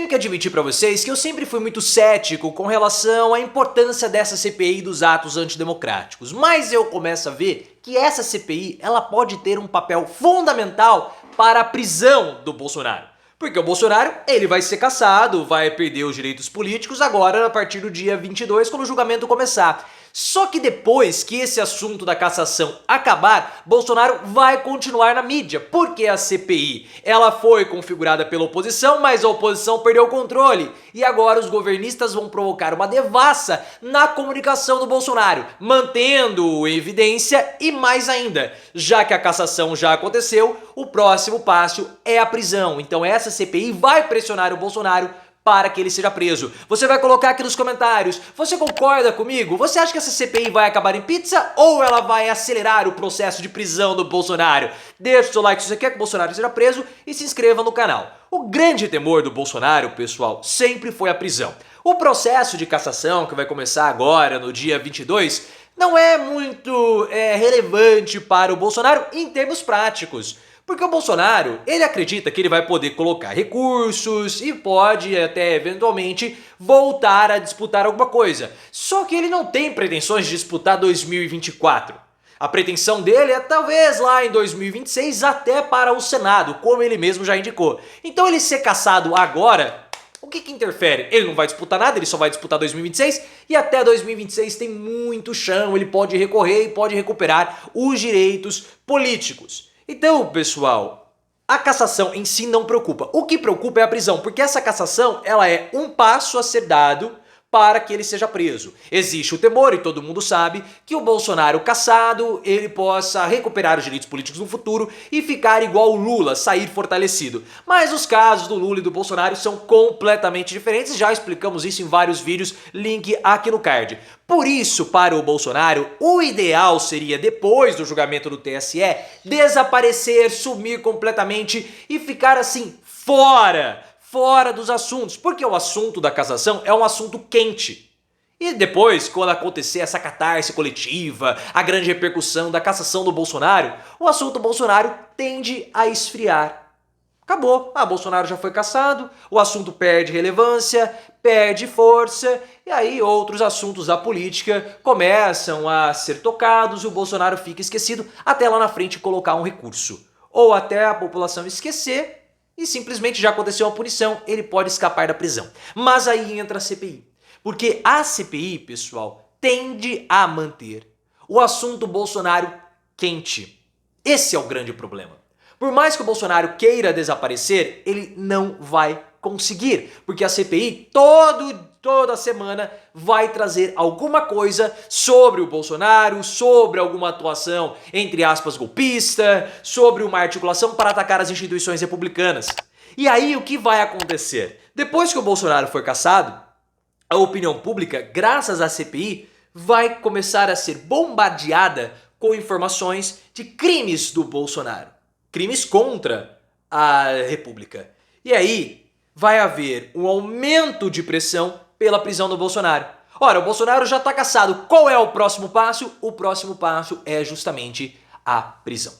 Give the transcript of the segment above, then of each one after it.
Tenho que admitir para vocês que eu sempre fui muito cético com relação à importância dessa CPI dos atos antidemocráticos, mas eu começo a ver que essa CPI ela pode ter um papel fundamental para a prisão do Bolsonaro. Porque o Bolsonaro, ele vai ser cassado, vai perder os direitos políticos agora a partir do dia 22, quando o julgamento começar. Só que depois que esse assunto da cassação acabar, Bolsonaro vai continuar na mídia, porque a CPI ela foi configurada pela oposição, mas a oposição perdeu o controle. E agora os governistas vão provocar uma devassa na comunicação do Bolsonaro, mantendo em evidência e mais ainda, já que a cassação já aconteceu, o próximo passo é a prisão. Então essa CPI vai pressionar o Bolsonaro para que ele seja preso. Você vai colocar aqui nos comentários, você concorda comigo? Você acha que essa CPI vai acabar em pizza ou ela vai acelerar o processo de prisão do Bolsonaro? Deixa o seu like se você quer que o Bolsonaro seja preso e se inscreva no canal. O grande temor do Bolsonaro, pessoal, sempre foi a prisão. O processo de cassação que vai começar agora no dia 22 não é muito relevante para o Bolsonaro em termos práticos. Porque o Bolsonaro, ele acredita que ele vai poder colocar recursos e pode até eventualmente voltar a disputar alguma coisa. Só que ele não tem pretensões de disputar 2024. A pretensão dele é talvez lá em 2026 até para o Senado, como ele mesmo já indicou. Então ele ser cassado agora, o que interfere? Ele não vai disputar nada, ele só vai disputar 2026 e até 2026 tem muito chão, ele pode recorrer e pode recuperar os direitos políticos. Então, pessoal, a cassação em si não preocupa. O que preocupa é a prisão, porque essa cassação ela é um passo a ser dado para que ele seja preso. Existe o temor, e todo mundo sabe, que o Bolsonaro cassado, ele possa recuperar os direitos políticos no futuro e ficar igual o Lula, sair fortalecido. Mas os casos do Lula e do Bolsonaro são completamente diferentes, já explicamos isso em vários vídeos, link aqui no card. Por isso, para o Bolsonaro, o ideal seria, depois do julgamento do TSE, desaparecer, sumir completamente e ficar assim, fora dos assuntos, porque o assunto da cassação é um assunto quente. E depois, quando acontecer essa catarse coletiva, a grande repercussão da cassação do Bolsonaro, o assunto Bolsonaro tende a esfriar. Acabou, Bolsonaro já foi cassado, o assunto perde relevância, perde força, e aí outros assuntos da política começam a ser tocados e o Bolsonaro fica esquecido até lá na frente colocar um recurso. Ou até a população esquecer e simplesmente já aconteceu uma punição, ele pode escapar da prisão. Mas aí entra a CPI. Porque a CPI, pessoal, tende a manter o assunto Bolsonaro quente. Esse é o grande problema. Por mais que o Bolsonaro queira desaparecer, ele não vai conseguir. Porque a CPI toda semana vai trazer alguma coisa sobre o Bolsonaro, sobre alguma atuação, entre aspas, golpista, sobre uma articulação para atacar as instituições republicanas. E aí o que vai acontecer? Depois que o Bolsonaro for cassado, a opinião pública, graças à CPI, vai começar a ser bombardeada com informações de crimes do Bolsonaro. Crimes contra a República. E aí vai haver um aumento de pressão pela prisão do Bolsonaro. Ora, o Bolsonaro já está cassado. Qual é o próximo passo? O próximo passo é justamente a prisão.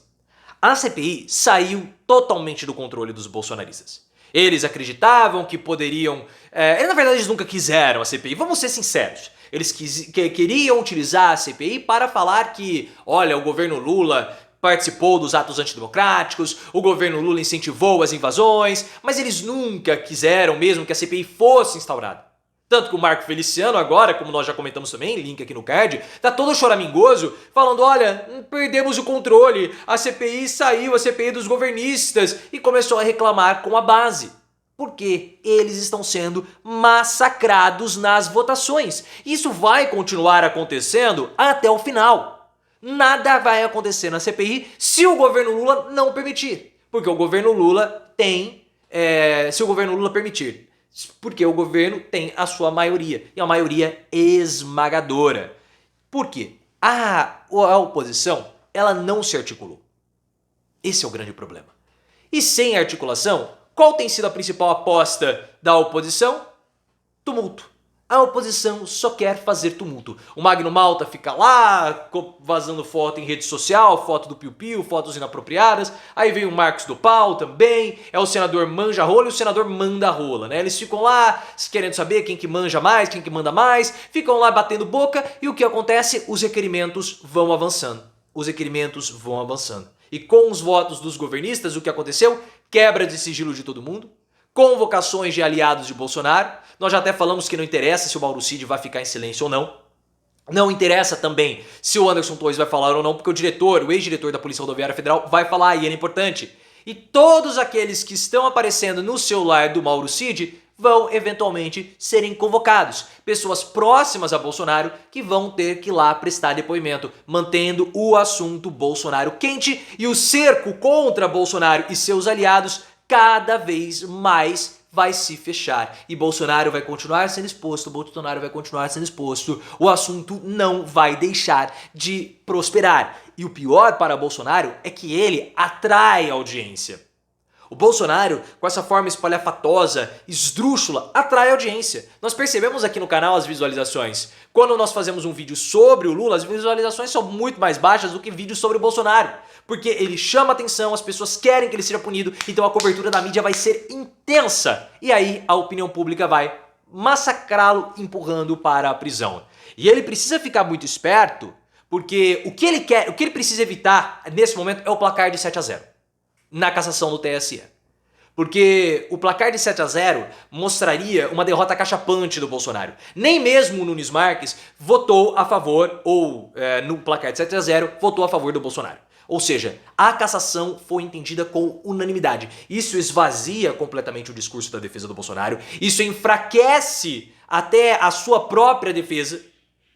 A CPI saiu totalmente do controle dos bolsonaristas. Eles acreditavam que poderiam... na verdade, eles nunca quiseram a CPI. Vamos ser sinceros. Eles queriam utilizar a CPI para falar que, olha, o governo Lula participou dos atos antidemocráticos, o governo Lula incentivou as invasões, mas eles nunca quiseram mesmo que a CPI fosse instaurada. Tanto que o Marco Feliciano agora, como nós já comentamos também, link aqui no card, tá todo choramingoso, falando, olha, perdemos o controle, a CPI saiu, a CPI dos governistas, e começou a reclamar com a base. Porque eles estão sendo massacrados nas votações. Isso vai continuar acontecendo até o final. Nada vai acontecer na CPI se o governo Lula não permitir. Porque o governo Lula tem... se o governo Lula permitir. Porque o governo tem a sua maioria. E a maioria esmagadora. Por quê? A oposição, ela não se articulou. Esse é o grande problema. E sem articulação, qual tem sido a principal aposta da oposição? Tumulto. A oposição só quer fazer tumulto. O Magno Malta fica lá vazando foto em rede social, foto do Piu Piu, fotos inapropriadas. Aí vem o Marcos do Pau também. É o senador manja rola e o senador manda rola, né? Eles ficam lá querendo saber quem que manja mais, quem que manda mais. Ficam lá batendo boca e o que acontece? Os requerimentos vão avançando. Os requerimentos vão avançando. E com os votos dos governistas, o que aconteceu? Quebra de sigilo de todo mundo. Convocações de aliados de Bolsonaro. Nós já até falamos que não interessa se o Mauro Cid vai ficar em silêncio ou não. Não interessa também se o Anderson Torres vai falar ou não, porque o ex-diretor da Polícia Rodoviária Federal vai falar e ele é importante. E todos aqueles que estão aparecendo no celular do Mauro Cid vão eventualmente serem convocados. Pessoas próximas a Bolsonaro que vão ter que ir lá prestar depoimento, mantendo o assunto Bolsonaro quente e o cerco contra Bolsonaro e seus aliados cada vez mais vai se fechar. E Bolsonaro vai continuar sendo exposto, o assunto não vai deixar de prosperar. E o pior para Bolsonaro é que ele atrai audiência. O Bolsonaro, com essa forma espalhafatosa, esdrúxula, atrai audiência. Nós percebemos aqui no canal as visualizações. Quando nós fazemos um vídeo sobre o Lula, as visualizações são muito mais baixas do que vídeos sobre o Bolsonaro. Porque ele chama atenção, as pessoas querem que ele seja punido, então a cobertura da mídia vai ser intensa. E aí a opinião pública vai massacrá-lo, empurrando para a prisão. E ele precisa ficar muito esperto, porque o que ele precisa evitar nesse momento é o placar de 7-0 na cassação do TSE. Porque o placar de 7-0 mostraria uma derrota cachapante do Bolsonaro. Nem mesmo o Nunes Marques votou a favor, ou no placar de 7-0, votou a favor do Bolsonaro. Ou seja, a cassação foi entendida com unanimidade. Isso esvazia completamente o discurso da defesa do Bolsonaro. Isso enfraquece até a sua própria defesa,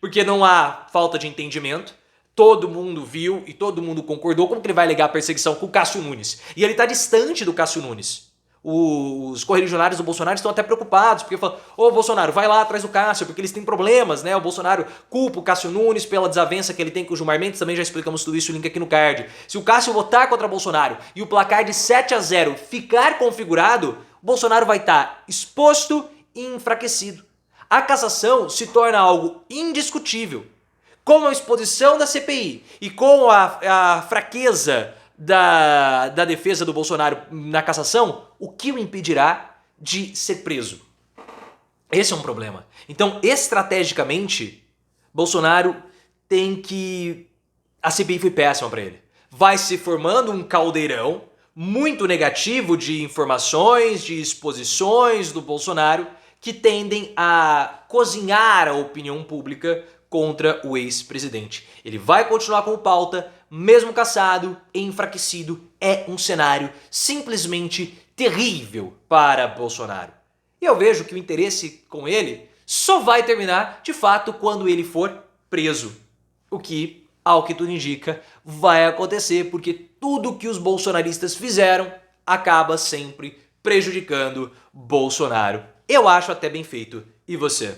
porque não há falta de entendimento. Todo mundo viu e todo mundo concordou. Como que ele vai alegar a perseguição com o Cássio Nunes? E ele está distante do Cássio Nunes. Os correligionários do Bolsonaro estão até preocupados, porque falam, ô Bolsonaro, vai lá atrás do Cássio, porque eles têm problemas, né? O Bolsonaro culpa o Cássio Nunes pela desavença que ele tem com o Gilmar Mendes, também já explicamos tudo isso, o link aqui no card. Se o Cássio votar contra Bolsonaro e o placar de 7-0 ficar configurado, o Bolsonaro vai estar exposto e enfraquecido. A cassação se torna algo indiscutível. Com a exposição da CPI e com a fraqueza da defesa do Bolsonaro na cassação, o que o impedirá de ser preso? Esse é um problema. Então, estrategicamente, Bolsonaro tem que... A CPI foi péssima para ele. Vai se formando um caldeirão muito negativo de informações, de exposições do Bolsonaro que tendem a cozinhar a opinião pública contra o ex-presidente. Ele vai continuar como pauta, mesmo cassado e enfraquecido. É um cenário simplesmente terrível para Bolsonaro. E eu vejo que o interesse com ele só vai terminar, de fato, quando ele for preso. O que, ao que tudo indica, vai acontecer, porque tudo que os bolsonaristas fizeram acaba sempre prejudicando Bolsonaro. Eu acho até bem feito. E você?